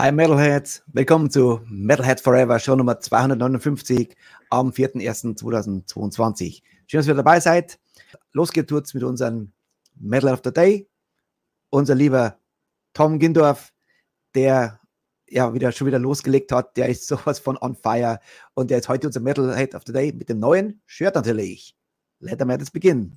Hi Metalheads, willkommen zu Metalheads Forever, Show Nummer 259 am 4.1.2022. Schön, dass ihr dabei seid. Los geht's mit unserem Metal of the Day. Unser lieber Tom Gindorf, der ja schon wieder losgelegt hat, der ist sowas von on fire und der ist heute unser Metalhead of the Day mit dem neuen Shirt natürlich. Let the Madness begin.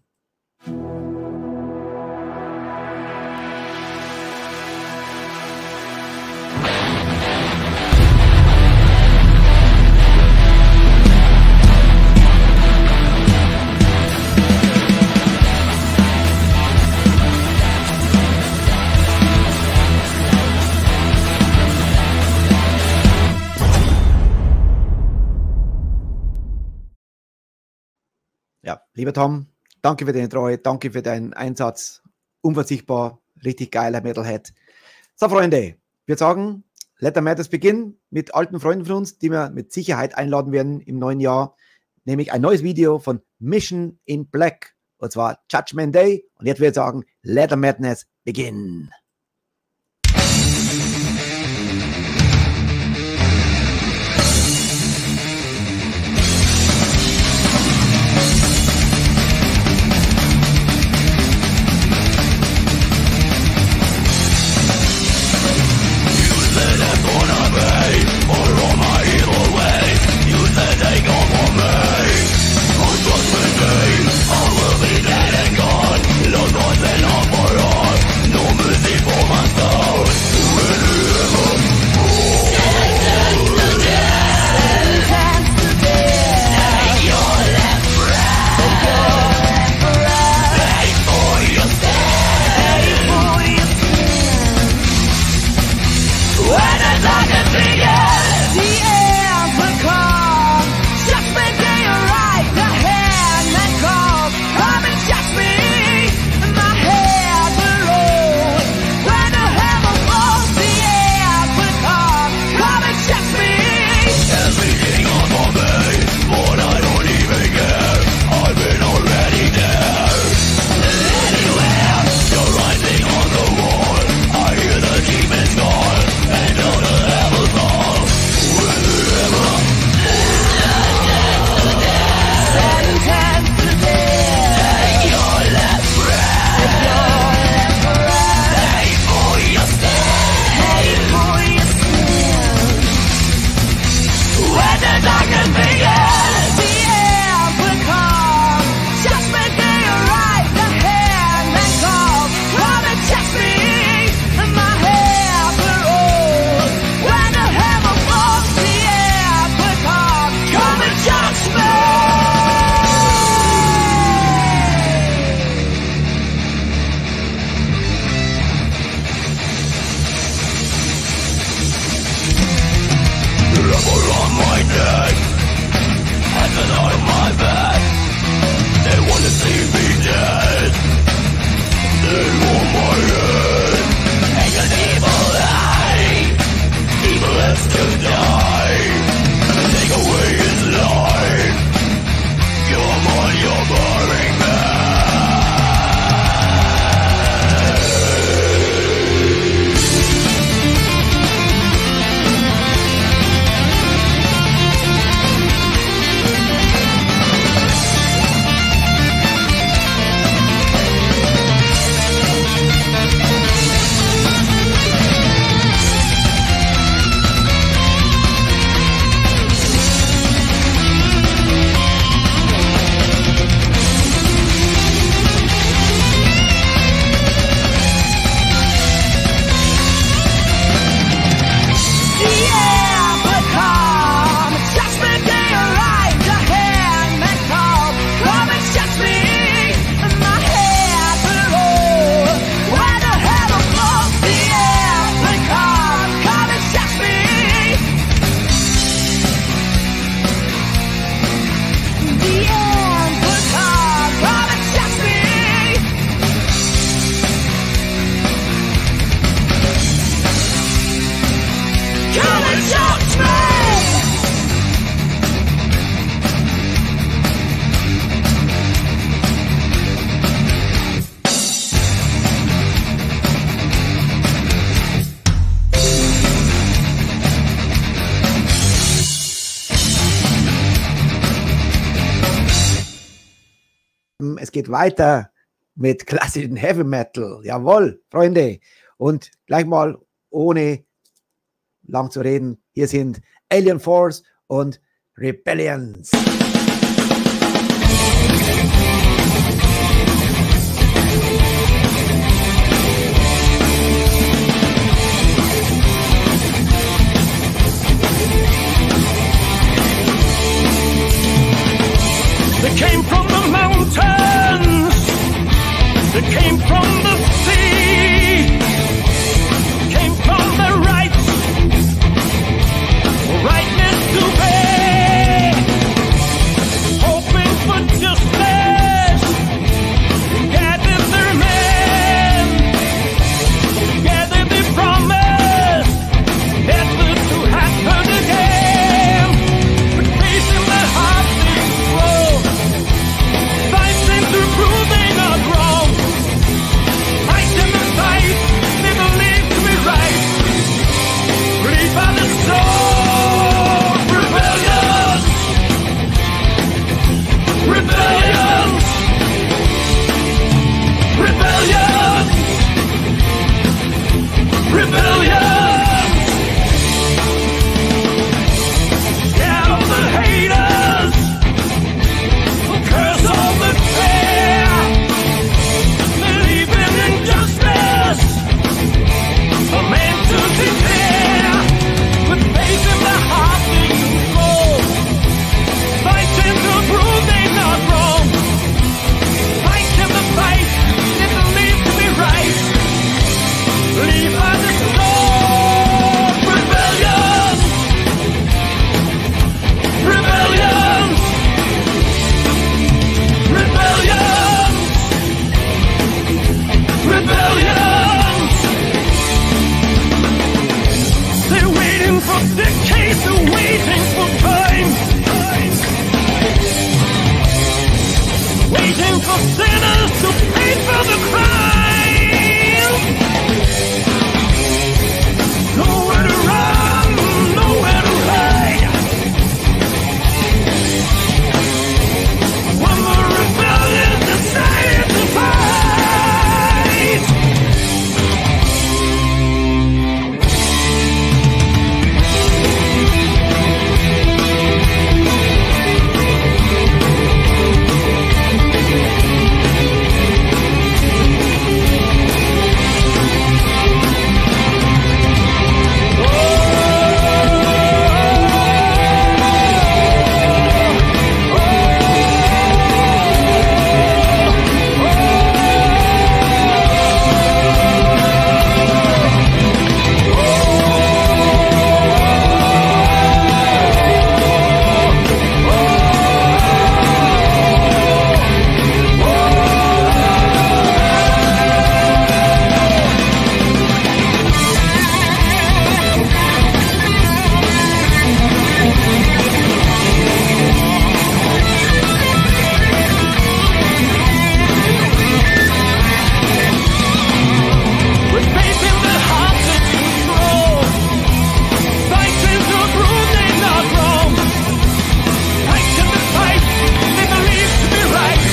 Ja, lieber Tom, danke für deine Treue, danke für deinen Einsatz. Unverzichtbar, richtig geiler Metalhead. So, Freunde, wir sagen, let the madness begin mit alten Freunden von uns, die wir mit Sicherheit einladen werden im neuen Jahr. Nämlich ein neues Video von Mission in Black, und zwar Judgment Day. Und jetzt würde ich sagen, let the madness begin. No music bleiben. Es geht weiter mit klassischen Heavy Metal. Jawohl, Freunde. Und gleich mal, ohne lang zu reden, hier sind Alien Force und Rebellions. They came from the mountains, they came from the sea, came from the rightness to pay, hoping for justice, gathered their men, gathered their promise, never to happen again, but facing the heart they grow, fighting to prove they're not wrong, fighting the fight, they believe to be right, believe by the soul, rebellion, rebellion, rebellion, rebellion, scare all the haters, curse all the fair, believe in injustice, a man to declare, with faith in the heart they go, fighting to prove they're not wrong, fighting the fight, they believe to be right, believe by the soul, rebellion, rebellion, rebellion, rebellion. They're waiting for decades, they're waiting for time, waiting for sinners to pay for the crime. Nowhere to run, nowhere to hide. When the rebellion decided to fight. With faith in the heart that can grow, fighting to prove they're not wrong, fighting the fight they believe to be right,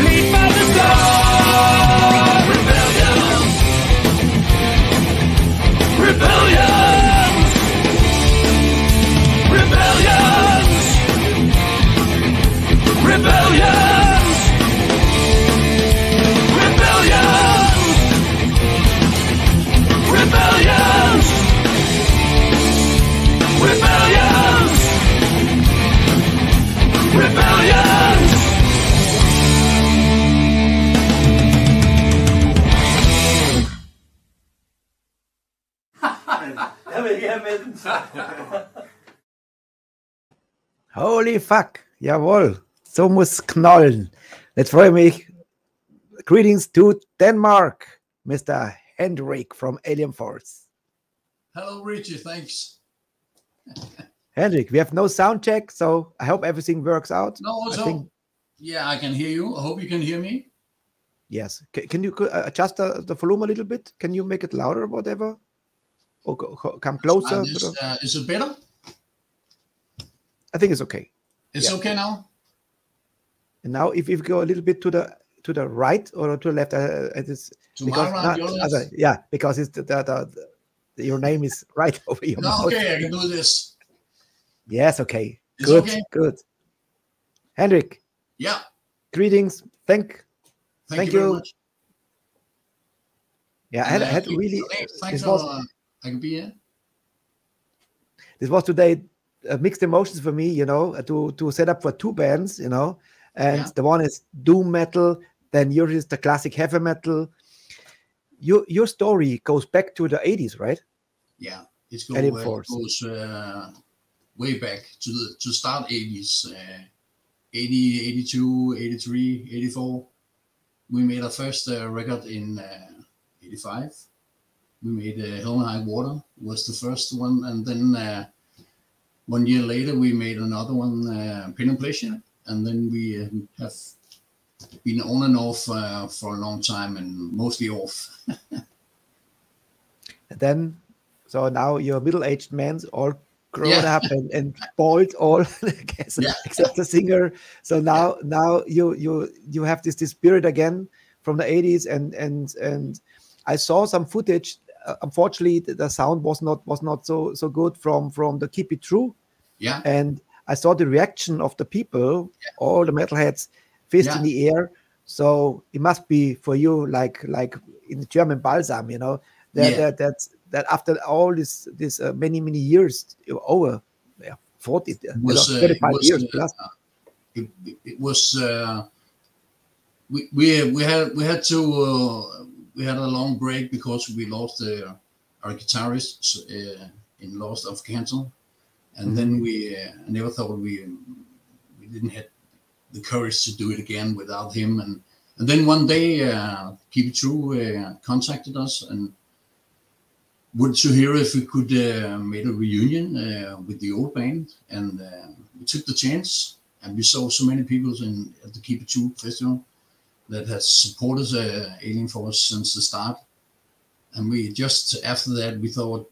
lead by the soul, rebellion, rebellion, rebellion, rebellion, rebellion, rebellion, rebellion. Holy fuck, jawohl, so muss knallen. Jetzt freue ich mich. Greetings to Denmark, Mr. Hendrik from Alien Force. Hello, Richie. Thanks. Hendrik, we have no sound check, so I hope everything works out. No, also, yeah, I can hear you. I hope you can hear me. Yes. Can you adjust the volume a little bit? Can you make it louder or whatever? Or come closer? Is it better? I think it's okay. It's okay now? And now, if you go a little bit to the right or to the left, it is To because my right, your left? yeah, because it's your name is right over your No, mouth. okay, I can do this. Yes, okay, It's good, okay? good. Hendrik, Yeah, greetings. Thank thank you very much. Yeah, I And, had really. thanks for I can be here. This was today mixed emotions for me, you know, to set up for two bands, you know, and the one is doom metal, then yours is the classic heavy metal. Your story goes back to the 80s, right? Yeah, it goes way back to start 80s, 80, 82, 83, 84. We made our first record in 85. We made Hell and High Water was the first one, and then 1 year later we made another one, Pen and Pleasure, and then we have been on and off for a long time, and mostly off. And then, so now you're middle-aged men, all grown up and bald, all except the singer. So now you have this spirit again from the 80s, and I saw some footage. Unfortunately, the sound was not so good from the Keep It True. Yeah. And I saw the reaction of the people, all the metalheads, fist in the air. So it must be for you like in the German balsam, you know, that after all this many years over 40 35 years plus. It was we had a long break because we lost our guitarist in loss of cancer, and then we never thought we didn't have the courage to do it again without him, and then one day Keep It True contacted us and wanted to hear if we could make a reunion with the old band, and we took the chance, and we saw so many people at the Keep It True festival that has supported Alien Force since the start, and we just after that we thought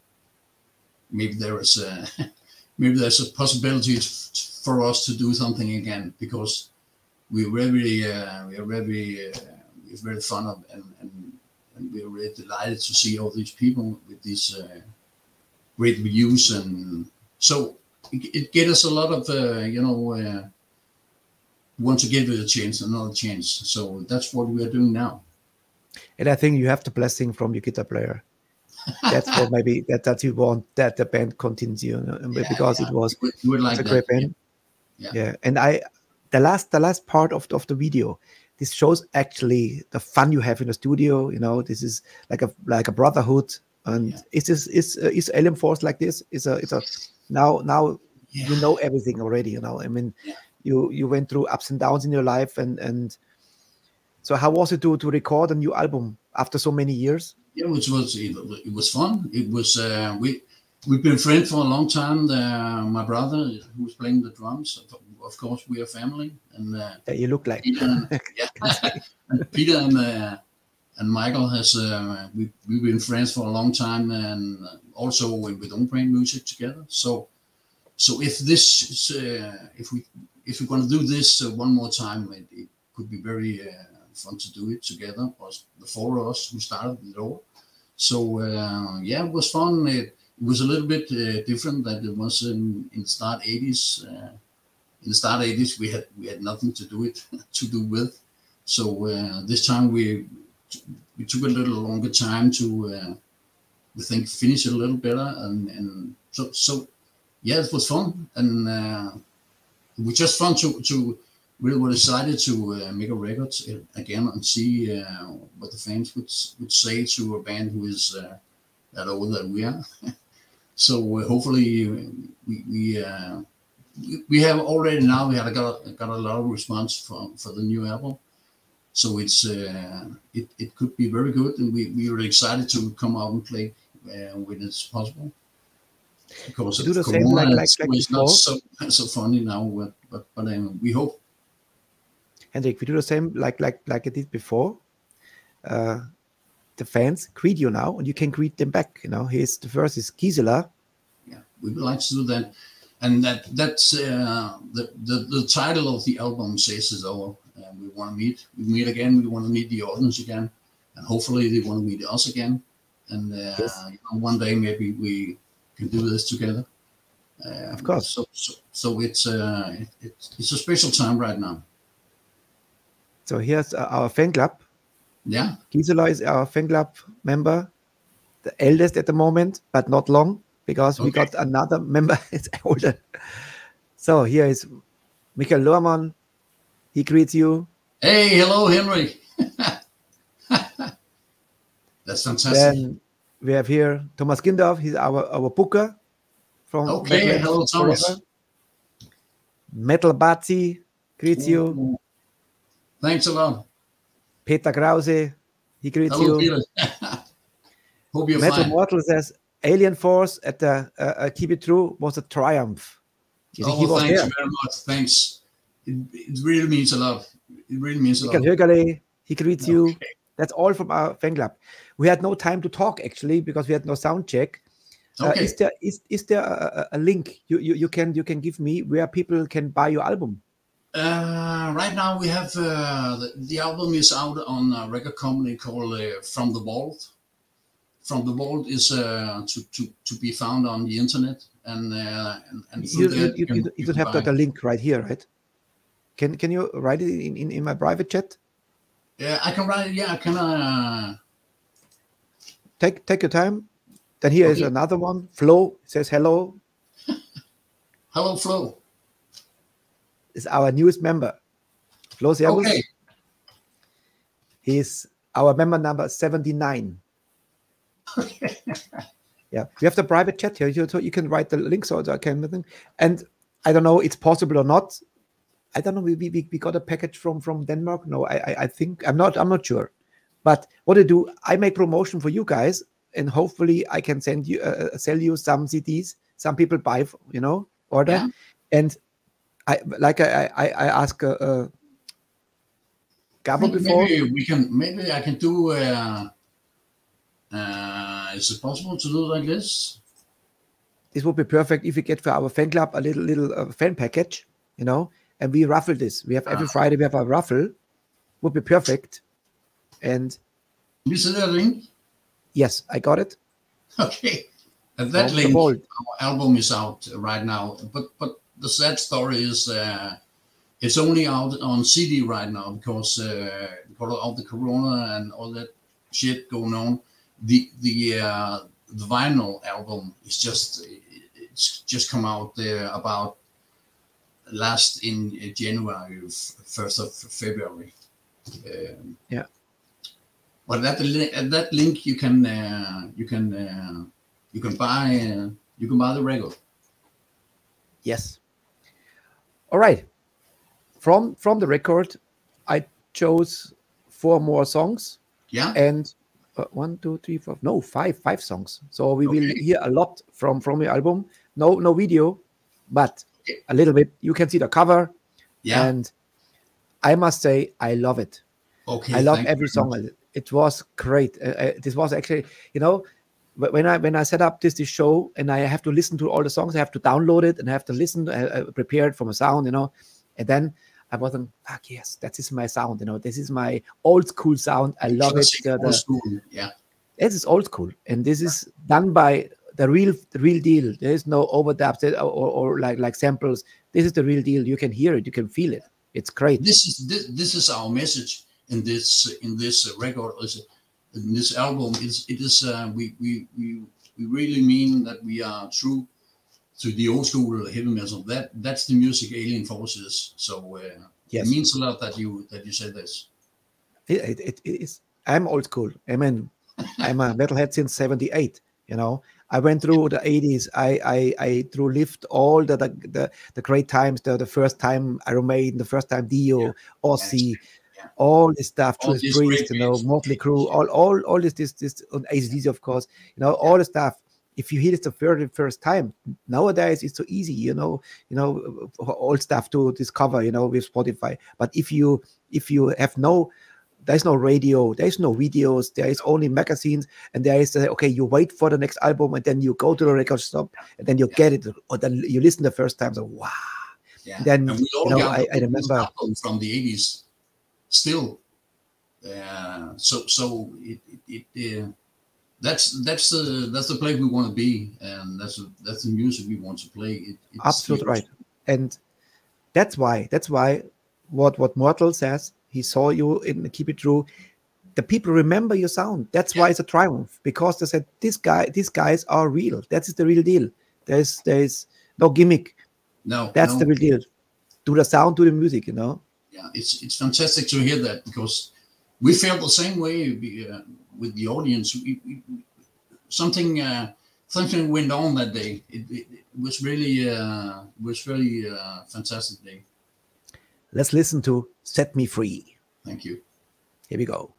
maybe there's a possibility for us to do something again, because we're very fun of and we're really delighted to see all these people with these great reviews, and so it gave us a lot of want to give it a chance, another chance. So that's what we are doing now. And I think you have the blessing from your guitar player. That's what maybe that you want that the band continues, you know, because it was a great band. Yeah. And the last part of the video, this shows actually the fun you have in the studio. You know, this is like a brotherhood. And is Alien Force like this? It's a now you know everything already. You know, I mean, you went through ups and downs in your life, and so how was it to record a new album after so many years? Yeah, it was fun. It was we've been friends for a long time. My brother, who's playing the drums, of course, we are family, and you look like Peter, and Peter and Michael has we've been friends for a long time, and also we don't play music together. So if this if we're going to do this one more time, it could be very fun to do it together. Was the four of us who started it all. So it was fun. It was a little bit different than it was in the start 80s. In the start 80s, we had nothing to do with. So this time we took a little longer time to we think finish it a little better, and so it was fun, and it was just fun to really were excited to make a record again and see what the fans would say to a band who is that old that we are. So hopefully we have already now got a lot of response for the new album. So it's it could be very good, and we are excited to come out and play when it's possible. Because do the same like it's not so funny now, but we hope. Hendrik, we do the same like I did before. The fans greet you now, and you can greet them back. You know, the first is Gisela. Yeah, we would like to do that. And that's the title of the album says it all. We want to meet again. We want to meet the audience again, and hopefully they want to meet us again. And one day maybe we can do this together. Of course. So it's a special time right now. So here's our fan club. Yeah. Gisela is our fan club member, the eldest at the moment, but not long, because we got another member. It's older. So here is Michael Lohrmann. He greets you. Hey, hello, Henry. That's fantastic. Then we have here Thomas Gindorf. He's our booker from hello, Thomas. Forever. Metal Bazi greets you. Thanks a lot. Peter Krause, he greets hello, you. Peter. Hope you're Metal fine. Mortal says Alien Force at the Keep It True was a triumph. He was thanks there. very much. Thanks. It really means a lot. It really means a lot. Michael Högerle, he greets you. That's all from our fan club. We had no time to talk actually because we had no sound check. Okay. Is there a link you can give me where people can buy your album? Right now we have the album is out on a record company called From the Vault. From the Vault is to be found on the internet, and you don't have the link right here, right? Can you write it in my private chat? Yeah, I can write it. Yeah, I can. Take your time. Then here is another one. Flo says hello. Hello, Flo. Is our newest member. Flo Servus. Okay. He's our member number 79. Yeah, we have the private chat here, so you can write the link so I can. And I don't know, it's possible or not. I don't know. We got a package from Denmark. No, I think I'm not sure. But what I do, I make promotion for you guys, and hopefully I can send you sell you some CDs. Some people buy, order, and I ask Gabo before. Maybe I can do. Is it possible to do like this? This would be perfect if we get for our fan club a little fan package, and we raffle this. We have every Friday we have a raffle. Would be perfect. And you see that link? Yes, I got it. Okay, and that link, our album is out right now. But the sad story is it's only out on CD right now because of the corona and all that shit going on. The vinyl album is just come out about last in January, 1st of February. But at that link you can buy the record. Yes. All right. From the record, I chose 4 more songs. Yeah. And 1, 2, 3, 4. No, 5 songs. So we will hear a lot from your album. No video, but a little bit. You can see the cover. Yeah. And I must say, I love it. Okay. I love every song. It was great. This was actually, when I set up this show and I have to listen to all the songs, I have to download it and I have to listen, prepare it from a sound, and then I wasn't, yes, that is my sound, this is my old school sound. I love it. Old school. Yeah. This is old school, and this is done by the real deal. There is no overdubs or like samples. This is the real deal. You can hear it, you can feel it. It's great. This is our message in this record, in this album. We really mean that we are true to the old school heavy metal. That's the music Alien Force is. So it means a lot that you said this. It is. I'm old school. I mean, I'm a metalhead since '78. I went through the '80s. I through lived all the great times. The first time Iron Maiden, the first time Dio, Ozzy, all this stuff. Judas Priest, Motley Crue, all this on ACDC, of course. All the stuff. If you hear it the very first time, nowadays it's so easy, all stuff to discover, with Spotify. But if you have no there's no radio, there's no videos, there is only magazines, and there is okay, you wait for the next album, and then you go to the record shop, and then you get it, or then you listen the first time, so wow. Yeah. Then and we all I remember from the 80s still. So that's the place we want to be, and that's the music we want to play. It's absolutely right, and that's why what Mortal says, he saw you in Keep It True. The people remember your sound. That's why it's a triumph, because they said these guys are real. That is the real deal. There's no gimmick. No, that's the real deal. Do the sound, do the music. Yeah, it's fantastic to hear that, because we felt the same way with the audience. Something went on that day. It was really a fantastic day. Let's listen to Set Me Free. Thank you. Here we go.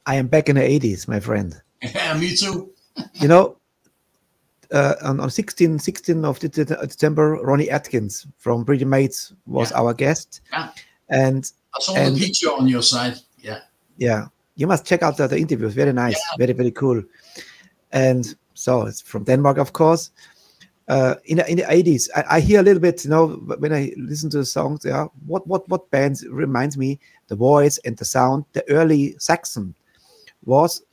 I am back in the 80s, my friend. Yeah, me too. You know, on 16 of December, Ronnie Atkins from Pretty Mates was our guest. Yeah. And I saw the picture on your site. Yeah. Yeah. You must check out the interviews. Very nice. Very, very cool. And so it's from Denmark, of course. In the 80s, I hear a little bit, you know, when I listen to the songs, what bands reminds me, the voice and the sound, the early Saxon was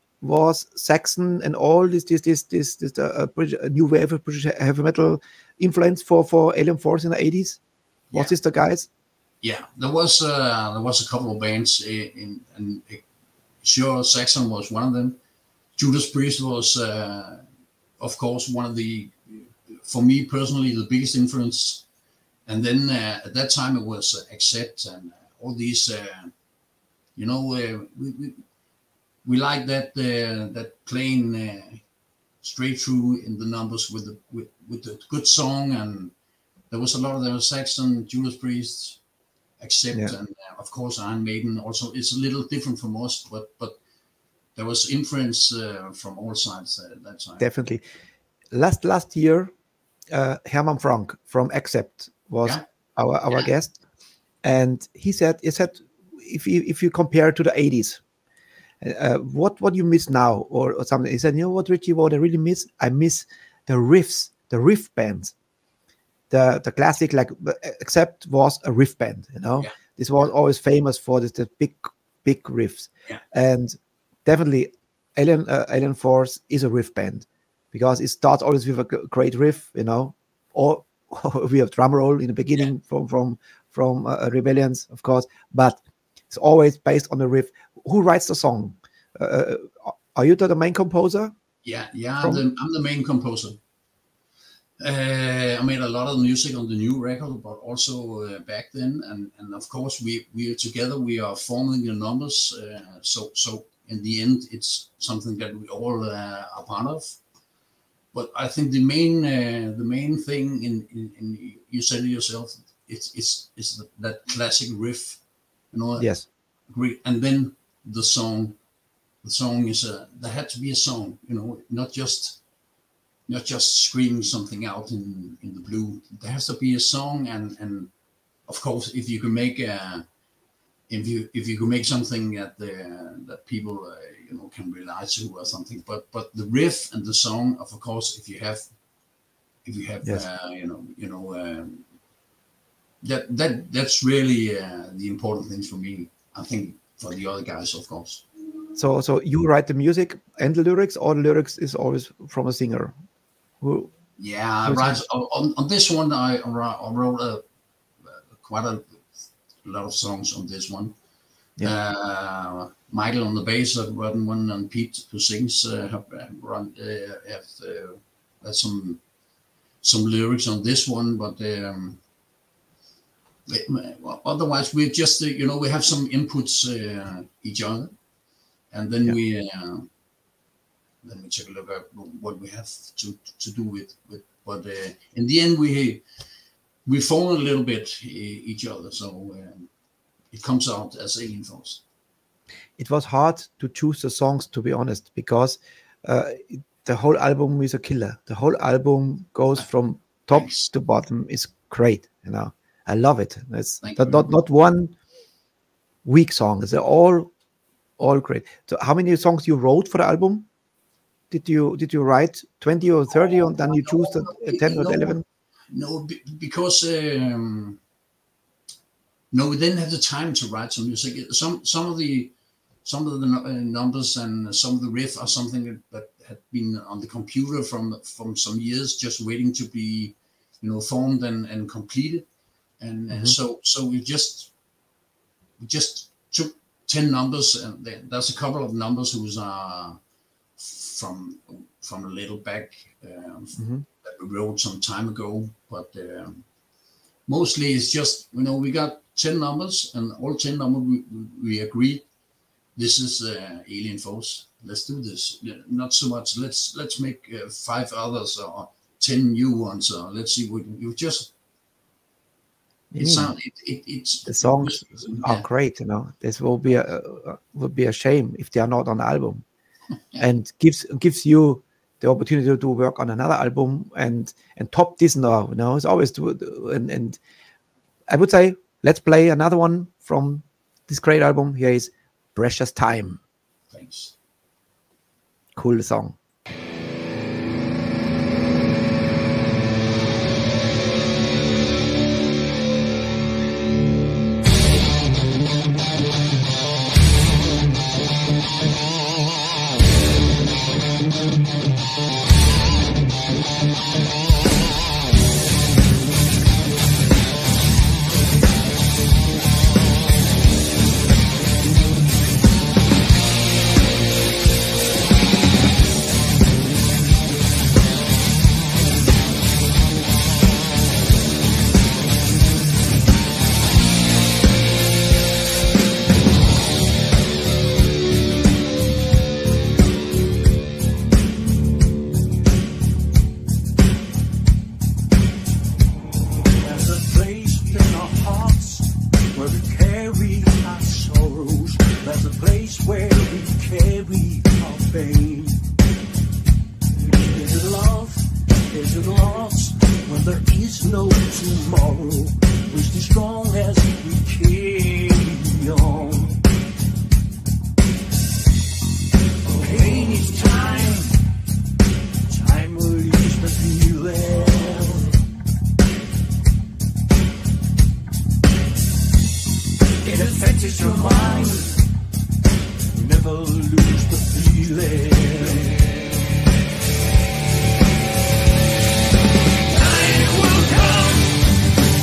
Saxon and all this new wave of British heavy metal influence for Alien Force in the 80s. Was this the guys? Yeah, there was a couple of bands and sure, Saxon was one of them. Judas Priest was, of course, one of the, for me personally, the biggest influence. And then at that time it was Accept and all these, you know, we like that playing straight through in the numbers with the good song, and there was a lot of them, Saxon, Judas Priest, Accept, and of course Iron Maiden. Also, it's a little different from us, but there was influence from all sides at that time. Definitely. Last year, Herman Frank from Accept was our guest, and he said if you compare to the 80s, what you miss now or something. He said, you know what, Richie, what I really miss? I miss the riffs, the riff bands. The classic, like, Accept was a riff band, you know. This was always famous for the big riffs, and definitely Alien Force is a riff band because it starts always with a great riff, you know, or we have drum roll in the beginning from Rebellions, of course, but it's always based on the riff. Who writes the song? Are you the main composer? I'm the main composer. I made a lot of music on the new record, but also back then, and of course we are together. We are forming the numbers. So in the end, it's something that we all are part of. But I think the main thing in you said it yourself, it's that classic riff, you know. Yes. And then the song. The song is there had to be a song, you know, not just screaming something out in the blue. There has to be a song, and of course, if you can make if you can make something that people you know, can relate to or something. But the riff and the song, of course, if you have that's really the important things for me. I think for the other guys, of course. So you write the music and the lyrics, or the lyrics is always from a singer? I write on this one. I wrote quite a lot of songs on this one. Michael on the bass have written one, and Pete who sings have some lyrics on this one, but otherwise we're just you know, we have some inputs each other, and then we take a look at what we have to do with. But in the end, we form a little bit each other, so it comes out as Alien Force. It was hard to choose the songs, to be honest, because the whole album is a killer. The whole album goes from top to bottom. It's great, you know. I love it. It's not one weak song. They're all great. So, how many songs you wrote for the album? Did you write 20 or 30, and then you choose the 10 or 11? No, because we didn't have the time to write some music. Some of the numbers and some of the riff are something that had been on the computer from some years, just waiting to be, you know, formed and completed. And so we just took 10 numbers, and there's a couple of numbers who's from a little back that we wrote some time ago, but mostly it's just, you know, we got 10 numbers, and all 10 numbers we agreed this is Alien Force. Let's do this. Not so much let's make 5 others or 10 new ones, or let's see what you just It's the songs are great. You know, this would be a shame if they are not on the album, and gives you the opportunity to work on another album and top this now. You know, it's always and I would say let's play another one from this great album. Here is Precious Time. Thanks. Cool song.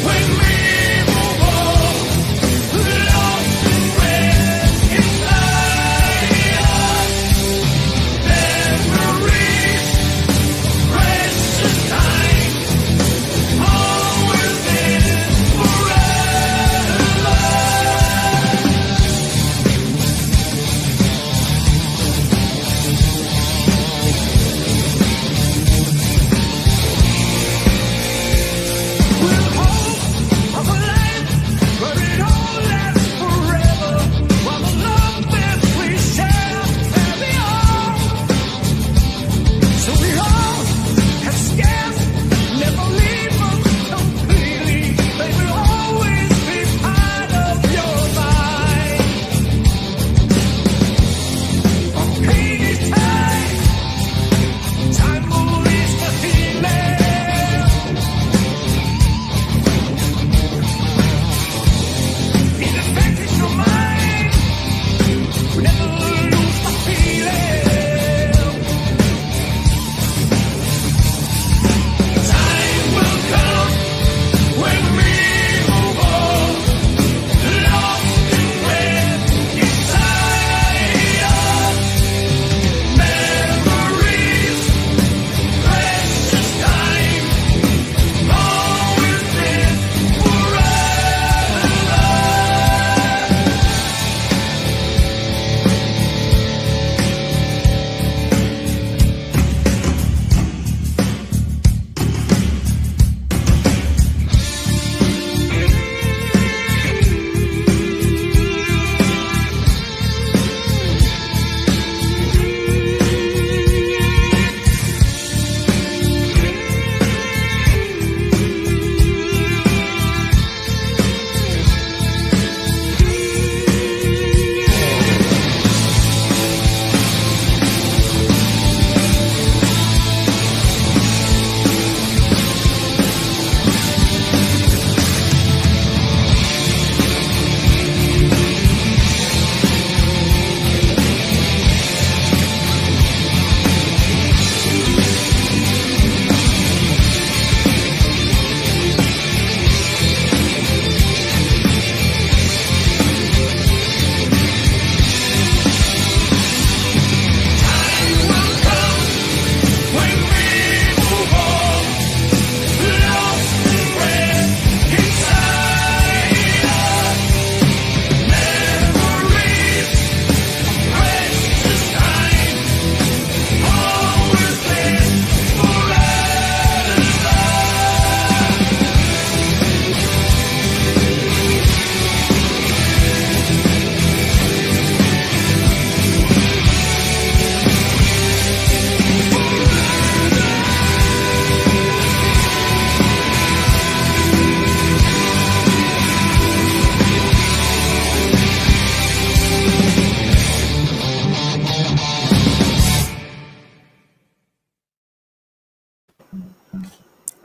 When we move on, lost in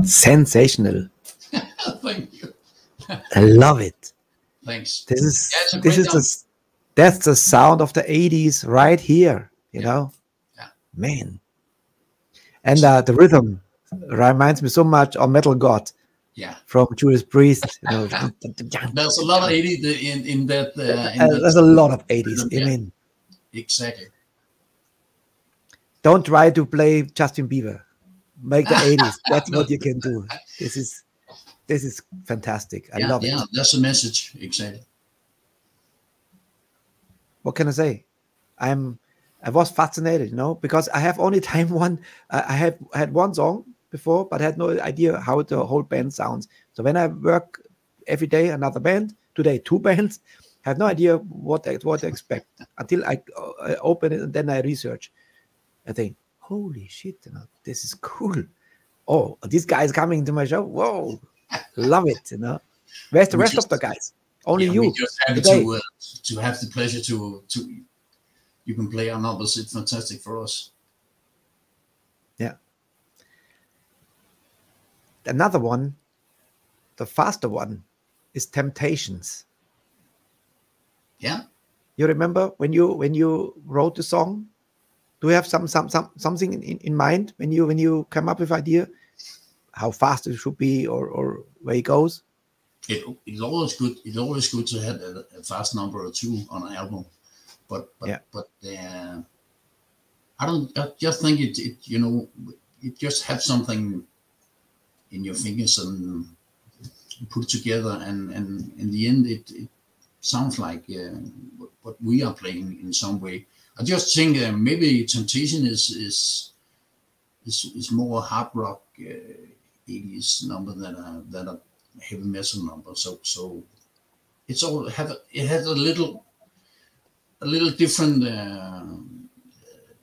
Sensational. Thank you. I love it. Thanks. That's the sound of the 80s right here, you know? Yeah. Man. And the rhythm reminds me so much of Metal God. Yeah. From Judas Priest. You know. There's a lot of 80s in that. There's a lot of 80s. Yeah. I mean, exactly. Don't try to play Justin Bieber. Make the 80s. That's what you can do. This is fantastic. I love it. Yeah, that's a message. Exactly. What can I say? I was fascinated, you know, because I have only time one. I had one song before, but I had no idea how the whole band sounds. So when I work every day, another band, today 2 bands, I have no idea what to expect until I open it and then I research. I think, holy shit, you know, this is cool. Oh, this guy is coming to my show. Whoa, love it, you know. Where's the rest of the guys? Only you. We just happy to have the pleasure to you can play our numbers. It's fantastic for us. Yeah. Another one, the faster one, is Temptations. Yeah. You remember when you wrote the song? Do you have something in mind when you come up with idea how fast it should be or where it goes? It's always good. It's always good to have a fast number or 2 on an album, but I just think it you know, it just have something in your fingers and put it together, and in the end it sounds like what we are playing in some way. I just think maybe Temptation is more hard rock 80s number than a heavy metal number. So it's all it has a little different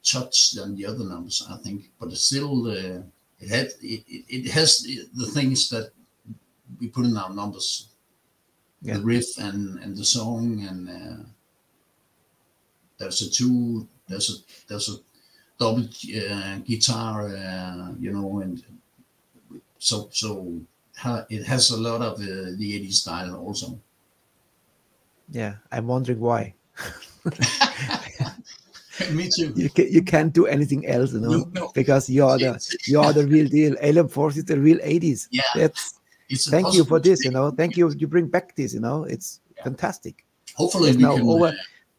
touch than the other numbers, I think. But it's still it has the things that we put in our numbers, the riff and the song, and there's a double guitar, you know, and so it has a lot of the 80s style also. Yeah, I'm wondering why. Me too. You can't do anything else, you know, because you're the real deal. Alien Force is the real 80s. Yeah. Thank you for this, you know. Thank you. You bring back this, you know. It's fantastic. Hopefully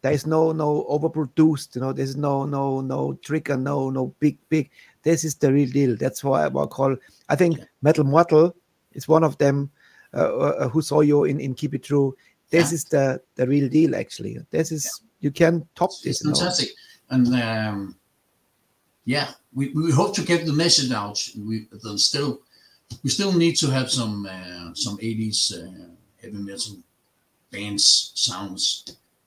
there's no overproduced, you know. There's no trigger, no big. This is the real deal. That's why I call. I think Metal Mortal is one of them who saw you in Keep It True. This is the real deal, actually. This is you can top this. It's fantastic, and we hope to get the message out. We still need to have some 80s heavy metal bands sounds,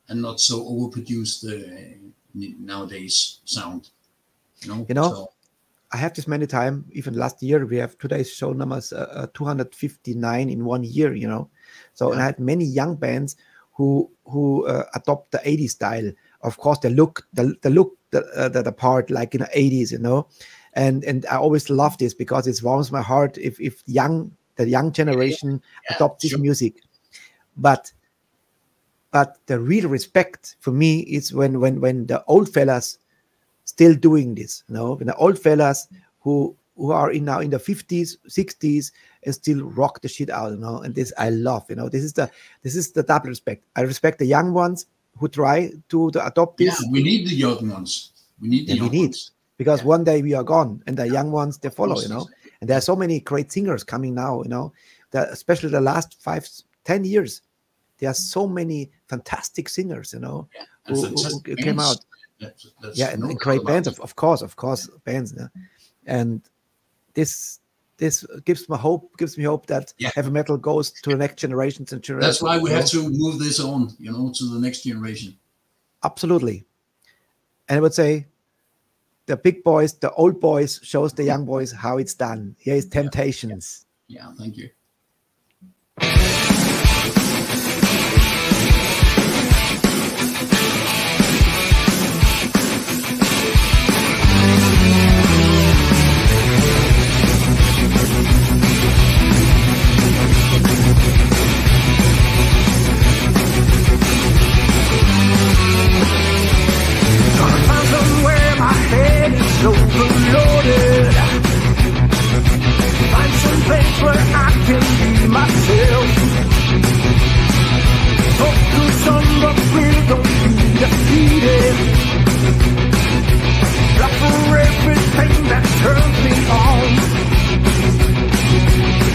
and not so overproduced nowadays sound. You know. So, I have this many times. Even last year, we have today's show numbers 259 in 1 year. You know, so and I had many young bands who adopt the 80s style. Of course, the look, the part like in the 80s. You know, and I always love this because it warms my heart if the young generation adopt this music. But the real respect for me is when the old fellas still doing this, you know, when the old fellas who are now in the 50s, 60s and still rock the shit out, you know, and this I love, you know. This is the double respect. I respect the young ones who try to adopt this. Yeah, we need the young ones. We need the young ones. Because one day we are gone and the young ones, they follow, you know. And there are so many great singers coming now, you know, that especially the last 5-10 years, there are so many fantastic singers, you know, who came out. That's and great bands, of course, bands. Yeah. And this gives me hope that heavy metal goes to the next generations and generations. That's why we have to move this on, you know, to the next generation. Absolutely. And I would say the big boys, the old boys shows the young boys how it's done. Here is Temptations. Yeah, thank you. can be myself. Focus on what we're gonna be defeated. Drop for everything that turns me on.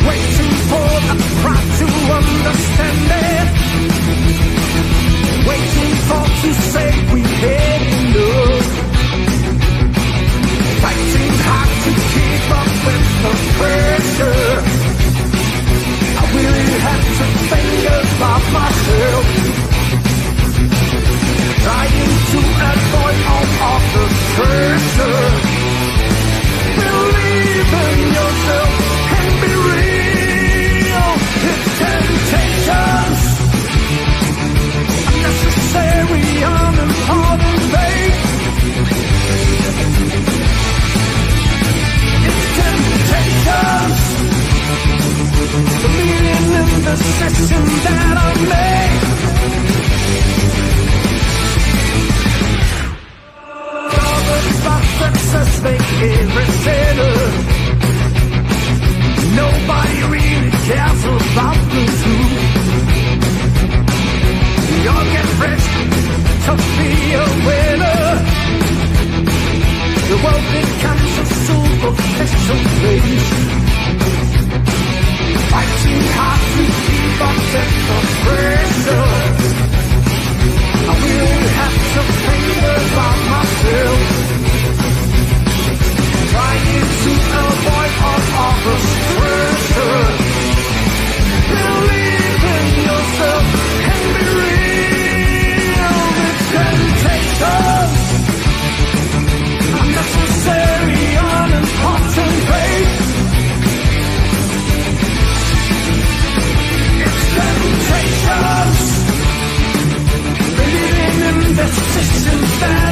Waiting for the crowd to understand it. Waiting for to say we had enough. Fighting hard to keep up with the pressure. I really have to think about myself. Trying to avoid all of the pressure. Believe in yourself and be real. It's temptations, unnecessary, unimportant faith. It's temptations, believing in the decision that I made. About success, they every center. Nobody really cares about the truth. We all get rich to be a winner. The world becomes a superficial place. Fighting hard to keep up with the pressure. I really have to think about myself. Trying to avoid all of the pressure. Believe in yourself and be real. It's temptations, unnecessary, unimportant faith. It's temptations, believing in the decisions that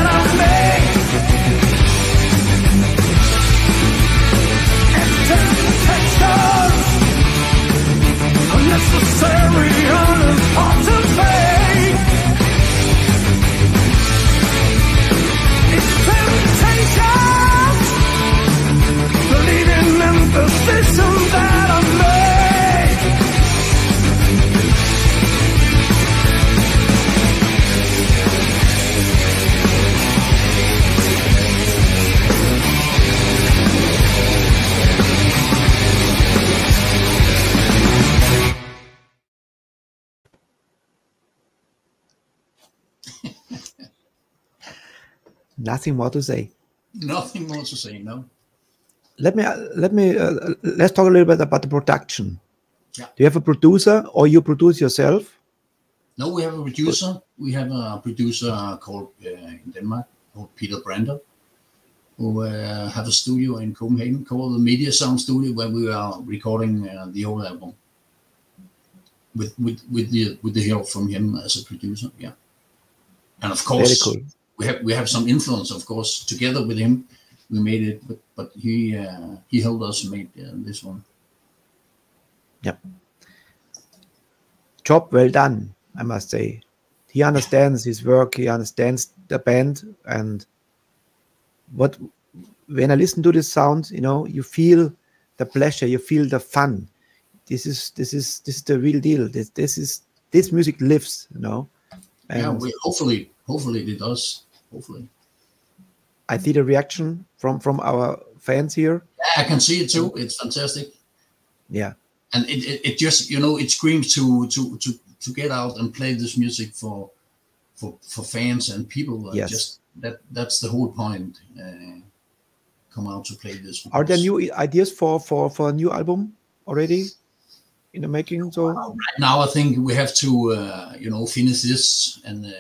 I make. Nothing more to say. Nothing more to say, no. Let's talk a little bit about the production. Yeah. Do you have a producer or you produce yourself? No, we have a producer. We have a producer called in Denmark called Peter Brander, who have a studio in Copenhagen called the Media Sound Studio, where we are recording the whole album with the help from him as a producer. Yeah. And of course, cool. we have some influence, of course. Together with him, we made it, but he helped us make this one. Yeah. Job well done, I must say. He understands his work. He understands the band, and when I listen to this sound, you know, you feel the pleasure, you feel the fun. This is the real deal. This music lives, you know. And yeah, hopefully it does. Hopefully, I see the reaction from our fans here. Yeah, I can see it too. It's fantastic. Yeah, and it just, you know, it screams to get out and play this music for fans and people. Yes. Just that's the whole point. Come out to play this. Are there new ideas for a new album already in the making? So right now, I think we have to you know, finish this and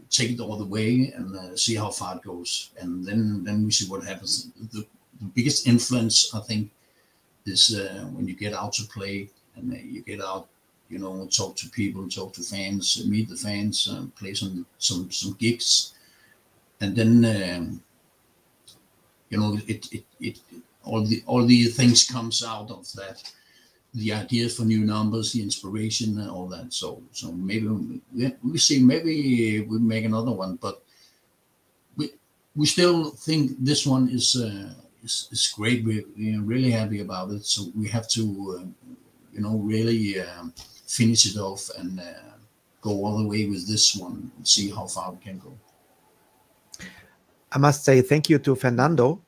take it all the way and see how far it goes, and then we see what happens. The biggest influence, I think, is when you get out to play and you get out, you know, talk to people, talk to fans, meet the fans, play some gigs, and then you know, it all the things comes out of that. The ideas for new numbers, the inspiration, and all that. So maybe we see, maybe we make another one, but we still think this one is great. We're really happy about it. So we have to you know, really finish it off and go all the way with this one and see how far we can go. I must say thank you to Fernando.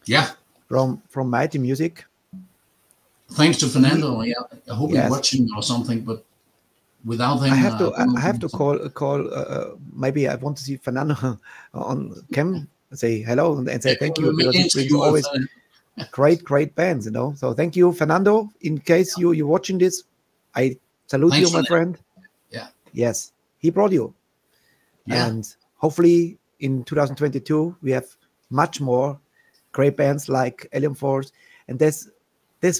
Yeah. From Mighty Music. Thanks to Fernando. Yeah, I hope you're watching or something. But without him, I have to call. Maybe I want to see Fernando on cam, say hello and say thank you, because it brings always great bands, you know. So thank you, Fernando. In case you're watching this, I salute you, my friend. Yeah. Yes, he brought you. Yeah. And hopefully in 2022 we have much more great bands like Alien Force, and this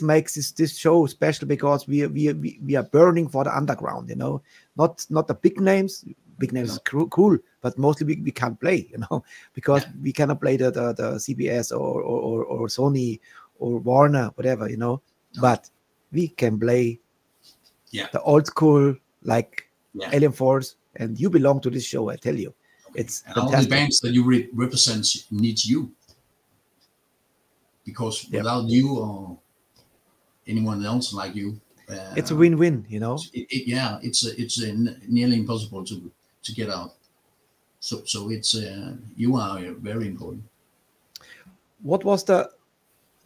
makes this show special because we are burning for the underground, you know, not the big names. Big names is cool, but mostly we can't play, you know, because we cannot play the CBS or Sony or Warner, whatever, you know. But we can play the old school, like Alien Force, and you belong to this show, I tell you. It's and all the bands that you represent needs you, because without you or anyone else like you, it's a win-win, you know. It's nearly impossible to get out. So it's you are very important. What was the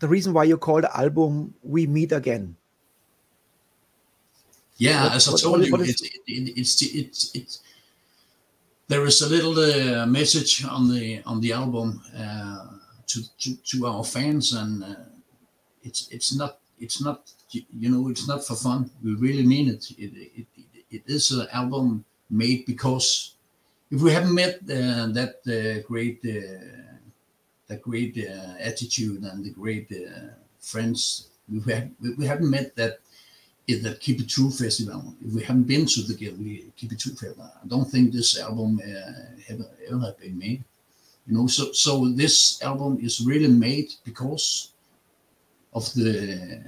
reason why you called the album "We Meet Again"? Yeah, as I told you, it's there is a little message on the album to our fans, and it's not, you know, it's not for fun. We really mean it. It is an album made because if we haven't met that great attitude and the great friends, we haven't met that Keep It True festival. If we haven't been to the Keep It True festival, I don't think this album ever have been made. You know, so this album is really made because of the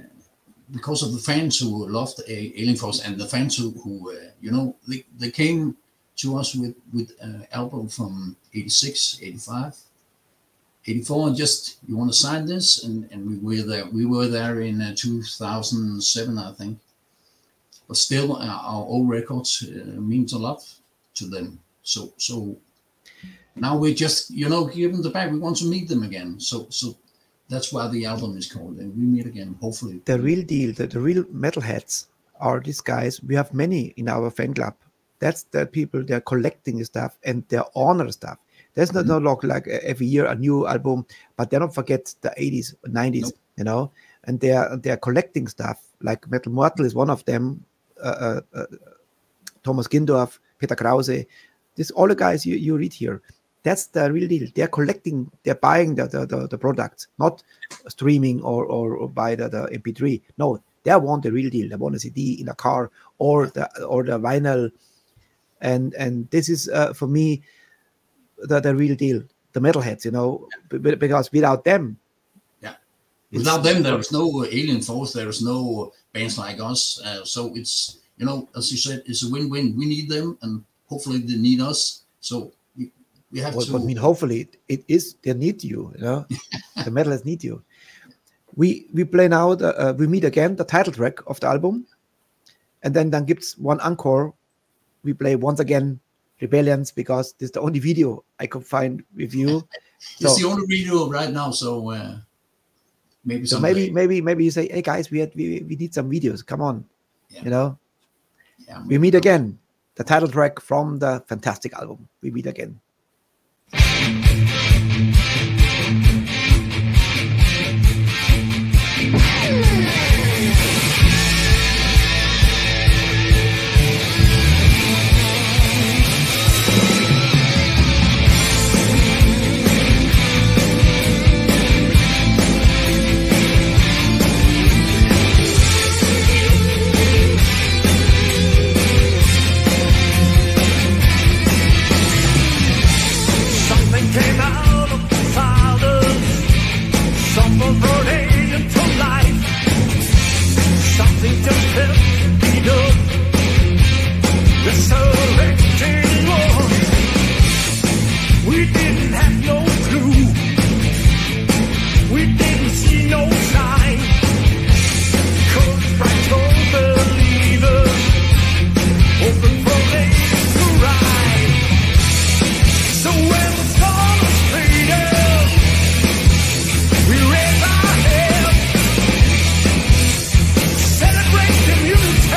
fans who loved Alien Force, and the fans who you know, they came to us with an album from 86, 85, 84, and just, you want to sign this, and we were there in 2007, I think. But still, our old records means a lot to them. So now we just, you know, give them the back. We want to meet them again. So that's why the album is called "And We Meet Again." Hopefully, the real deal, the real metalheads are these guys. We have many in our fan club. That's the people. They're collecting stuff and they honor stuff. There's not like every year a new album, but they don't forget the 80s, 90s, you know. And they're collecting stuff. Like Metal Mortal is one of them. Thomas Gindorf, Peter Krause. This all the guys you read here. That's the real deal. They're collecting, they're buying the products, not streaming or buy the MP3. No, they want the real deal. They want a CD in a car or the vinyl And this is for me the real deal, the metalheads, you know, because without them, without them, there is no alien force, there is no bands like us. So it's, you know, as you said, it's a win-win. We need them, and hopefully they need us. So we have to. I mean, hopefully it is. They need you. You know, the metalheads need you. We play now We Meet Again, the title track of the album, and then gibt's one encore. We play once again Rebellions, because this is the only video I could find with you. It's the only video right now. So maybe maybe you say, hey guys, we need some videos. Come on, you know. Yeah, We Meet Again, the title track from the fantastic album. We Meet Again. Came out of the fathers, something burning into life, something just felt to be done, resurrecting Lord. We didn't have no clue, we didn't see no sign, could right on believers, open for ladies to ride. So when the storm is fading, we raise our heads, celebrate the music.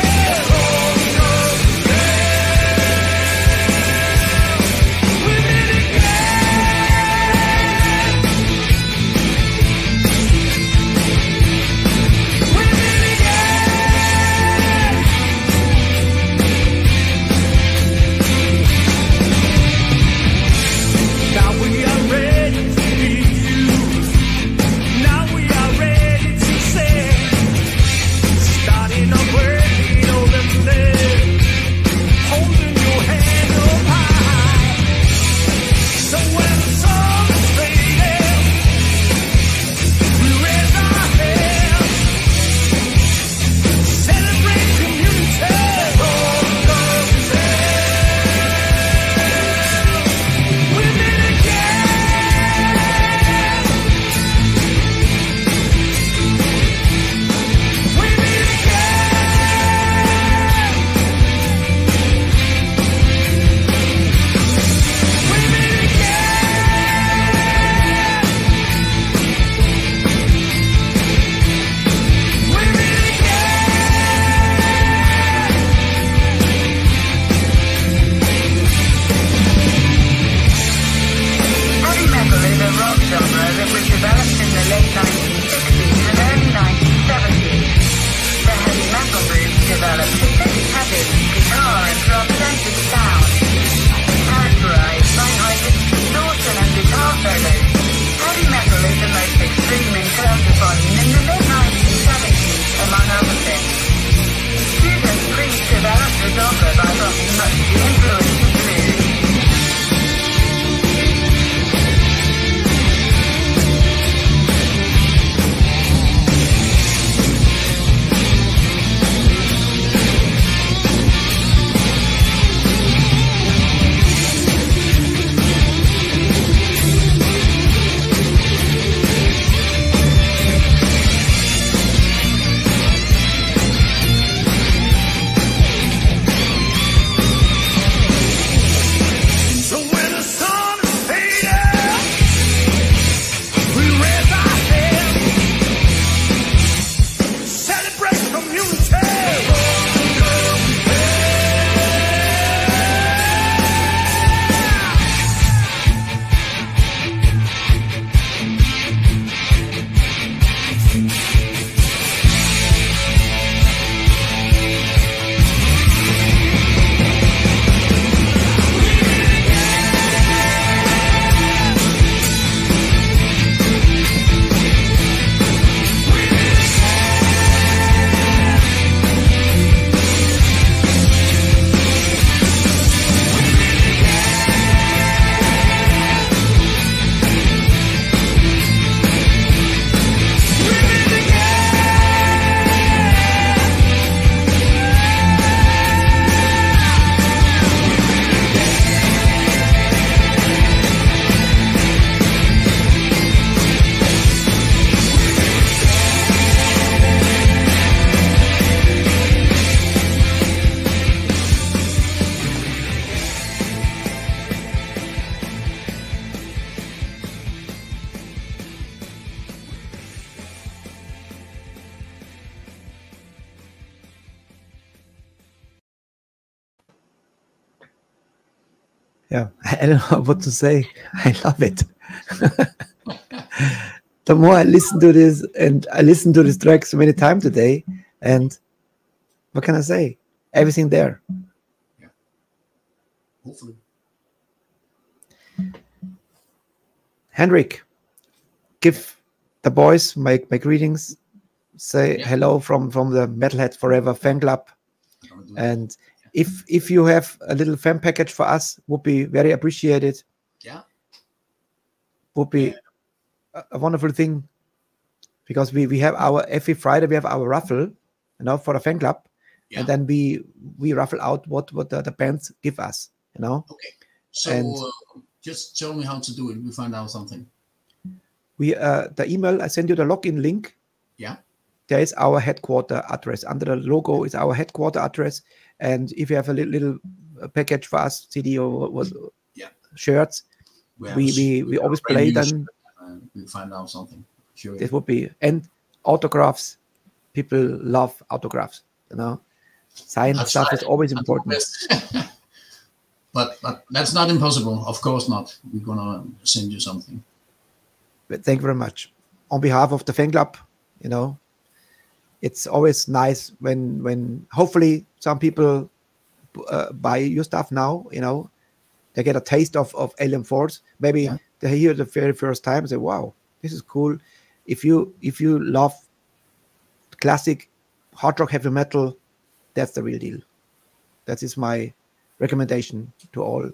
Yeah, I don't know what to say. I love it. The more I listen to this, and I listen to this track so many times today, and what can I say? Everything there. Yeah. Hopefully. Henrik, give the boys my greetings. Say hello from the Metalheads Forever fan club. And if you have a little fan package for us, would be very appreciated. Yeah. Would be a wonderful thing, because we have our every Friday we have our raffle, for the fan club, and then we raffle out what the bands give us, Okay. So just tell me how to do it. We find out something. We the email I send you the login link. Yeah. There is our headquarter address. Under the logo is our headquarter address. And if you have a little package for us, CD or shirts, we always play them. We find out something. Sure. This would be, and autographs. People love autographs. Signed stuff is always important. But that's not impossible. Of course not. We're gonna send you something. But thank you very much. On behalf of the fan club, it's always nice when hopefully some people buy your stuff now, they get a taste of Alien Force. Maybe they hear the very first time and say, wow, this is cool. If you love classic hard rock heavy metal, that's the real deal. That is my recommendation to all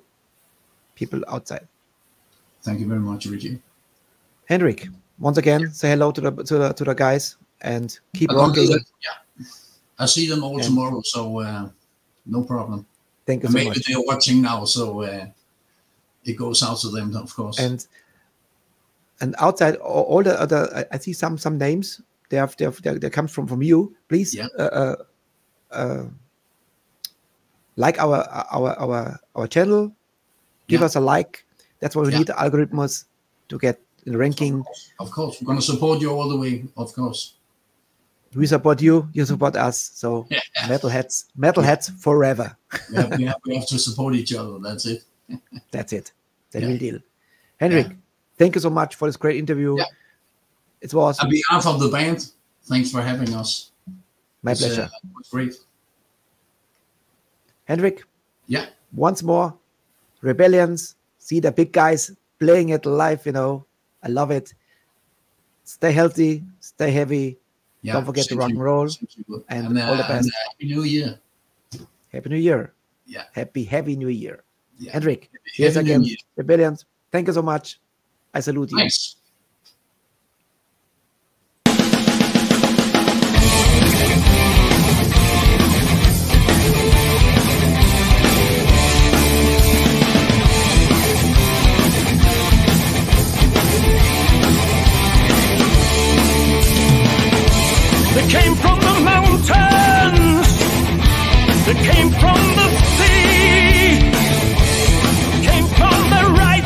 people outside. Thank you very much, Richie. Henrik, once again, say hello to the guys. And keep rocking. Yeah, I see them all tomorrow, so no problem. Thank you so much. Maybe they're watching now, so it goes out to them, of course. And outside all the other, I see some names. They come from you. Please like our channel. Give us a like. That's what we need. The algorithms to get in the ranking. Of course, we're gonna support you all the way. Of course. We support you, you support us. So Metalheads forever. we have to support each other. That's it. That's it. The real deal. Henrik, thank you so much for this great interview. Yeah. It was on behalf of the band. Thanks for having us. My pleasure. It was great. Henrik. Yeah. Once more, Rebellions. See the big guys playing it live. I love it. Stay healthy. Stay heavy. Yeah, don't forget to rock and roll, and all the best. Happy New Year. Happy New Year. Yeah. Happy New Year. Yeah. Henrik, here's again, Rebellions. Thank you so much. I salute you. Thanks. They came from the mountains, they came from the sea, came from the right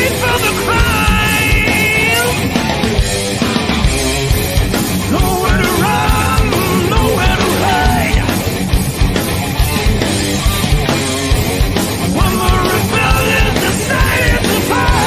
bleed for the crime. Nowhere to run, nowhere to hide. One more rebellion decided to fight.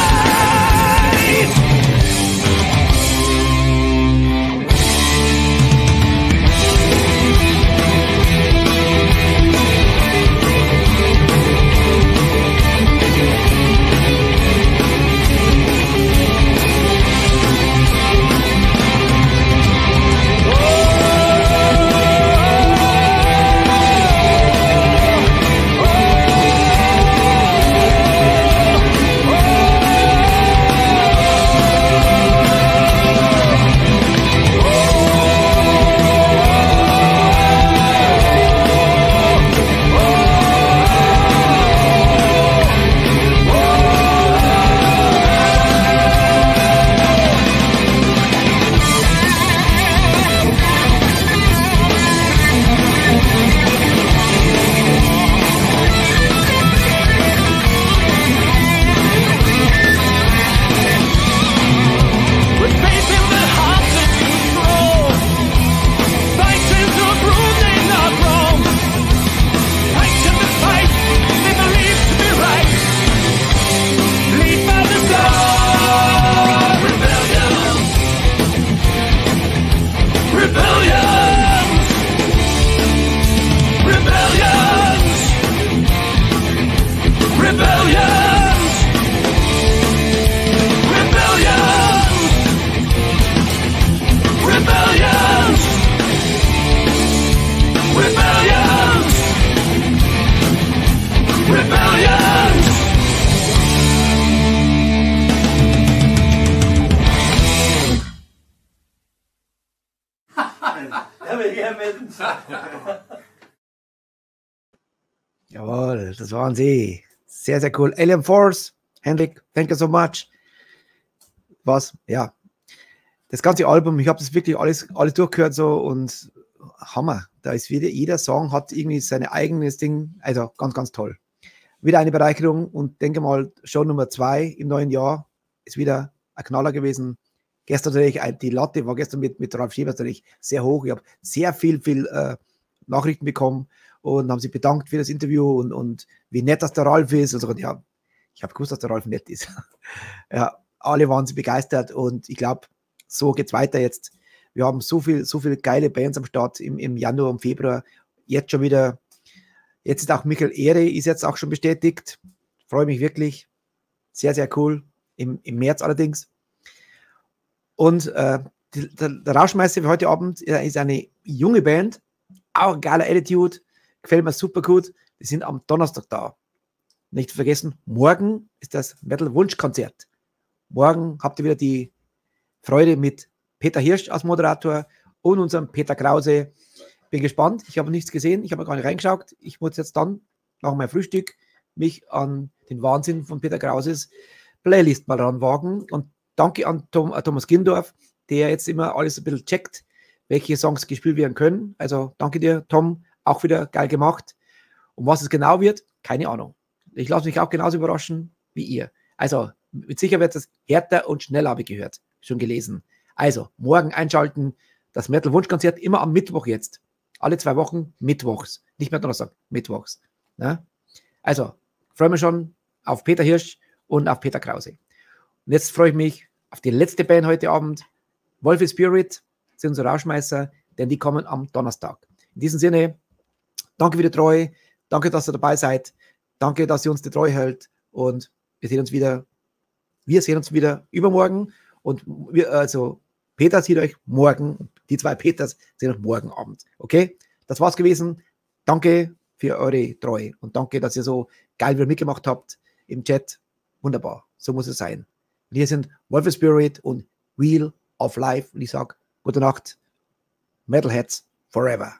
Jawohl, das waren sie. Sehr, sehr cool. Alien Force, Hendrik, thank you so much. Was, ja. Das ganze Album, ich habe das wirklich alles durchgehört so und Hammer. Da ist wieder, jeder Song hat irgendwie sein eigenes Ding, also ganz, ganz toll. Wieder eine Bereicherung und denke mal, Show Nummer 2 im neuen Jahr ist wieder ein Knaller gewesen. Gestern natürlich, die Latte war gestern mit Ralf Schäfer natürlich sehr hoch. Ich habe sehr viel Nachrichten bekommen und haben sich bedankt für das Interview und wie nett das der Ralf ist. Also, ja, ich habe gewusst, dass der Ralf nett ist. Ja, alle waren sie begeistert und ich glaube, so geht es weiter jetzt. Wir haben so viele geile Bands am Start im Januar und Februar. Jetzt schon wieder, jetzt ist auch Michael Ehre, ist jetzt auch schon bestätigt. Freue mich wirklich. Sehr, sehr cool. Im März allerdings. Und der Rauschmeister für heute Abend ist eine junge Band. Auch ein geiler Attitude. Gefällt mir super gut. Die sind am Donnerstag da. Nicht vergessen, morgen ist das Metal-Wunsch-Konzert. Morgen habt ihr wieder die Freude mit Peter Hirsch als Moderator und unserem Peter Krause. Bin gespannt. Ich habe nichts gesehen. Ich habe gar nicht reingeschaut. Ich muss jetzt dann nach meinem Frühstück mich an den Wahnsinn von Peter Krauses Playlist mal ranwagen. Und danke an Thomas Gindorf, der jetzt immer alles ein bisschen checkt, welche Songs gespielt werden können. Also danke dir, Tom. Auch wieder geil gemacht. Und was es genau wird, keine Ahnung. Ich lasse mich auch genauso überraschen wie ihr. Also mit Sicherheit wird es härter und schneller, habe ich gehört. Schon gelesen. Also morgen einschalten. Das Metal-Wunsch-Konzert immer am Mittwoch jetzt. Alle 2 Wochen mittwochs. Nicht mehr Donnerstag, mittwochs. Ja? Also freue mich schon auf Peter Hirsch und auf Peter Krause. Und jetzt freue ich mich auf die letzte Band heute Abend. Wolf Spirit sind unsere Rauschmeister, denn die kommen am Donnerstag. In diesem Sinne, danke für die Treue. Danke, dass ihr dabei seid. Danke, dass ihr uns die Treue hält. Und wir sehen uns wieder übermorgen. Und Peter sieht euch morgen. Die 2 Peters sehen euch morgen Abend. Okay? Das war's gewesen. Danke für eure Treue. Und danke, dass ihr so geil wieder mitgemacht habt im Chat. Wunderbar. So muss es sein. Und hier sind Wolf Spirit und Wheel of Life. Und ich sage, gute Nacht. Metalheads Forever.